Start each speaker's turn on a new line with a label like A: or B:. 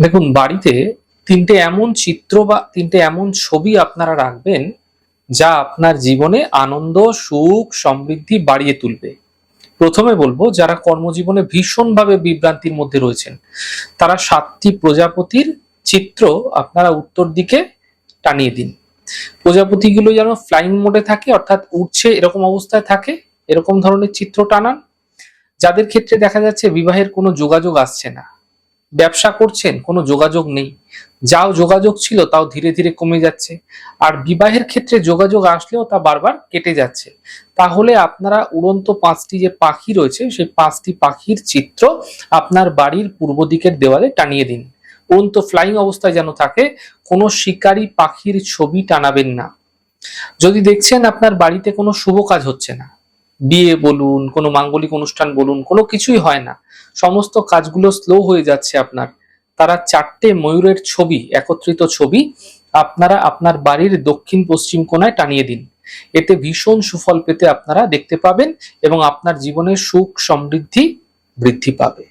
A: দেখুন, বাড়িতে তিনটে এমন চিত্র বা তিনটে এমন ছবি আপনারা রাখবেন যা আপনার জীবনে আনন্দ, সুখ, সমৃদ্ধি বাড়িয়ে তুলবে। প্রথমে বলবো, যারা কর্মজীবনে ভীষণভাবে বিভ্রান্তির মধ্যে রয়েছেন তারা 7টি প্রজাপতির চিত্র আপনারা উত্তর দিকে টানিয়ে দিন। প্রজাপতিগুলো যেন ফ্লাইং মোডে থাকে, অর্থাৎ উড়ছে এরকম অবস্থায় থাকে, এরকম ধরনের চিত্র টানান। যাদের ক্ষেত্রে দেখা যাচ্ছে বিবাহের কোনো যোগাযোগ আসছে না, ব্যবসা করছেন কোনো যোগাযোগ নেই, যাও যোগাযোগ ছিল তাও ধীরে ধীরে কমে যাচ্ছে, আর বিবাহের ক্ষেত্রে যোগাযোগ আসলেও তা বারবার কেটে যাচ্ছে, তাহলে আপনারা উড়ন্ত 5টি যে পাখি রয়েছে সেই 5টি পাখির চিত্র আপনার বাড়ির পূর্ব দিকের দেওয়ালে টানিয়ে দিন। উড়ন্ত ফ্লাইং অবস্থায় যেন থাকে, কোনো শিকারী পাখির ছবি টানাবেন না। যদি দেখছেন আপনার বাড়িতে কোনো শুভ কাজ হচ্ছে না, বিয়ে বলুন, কোনো মাঙ্গলিক অনুষ্ঠান বলুন, কোনো কিছুই হয় না, সমস্ত কাজগুলো স্লো হয়ে যাচ্ছে আপনার, তারা 4টে ময়ূরের ছবি, একত্রিত ছবি আপনারা আপনার বাড়ির দক্ষিণ পশ্চিম কোণায় টানিয়ে দিন। এতে ভীষণ সুফল পেতে আপনারা দেখতে পাবেন এবং আপনার জীবনে সুখ সমৃদ্ধি বৃদ্ধি পাবে।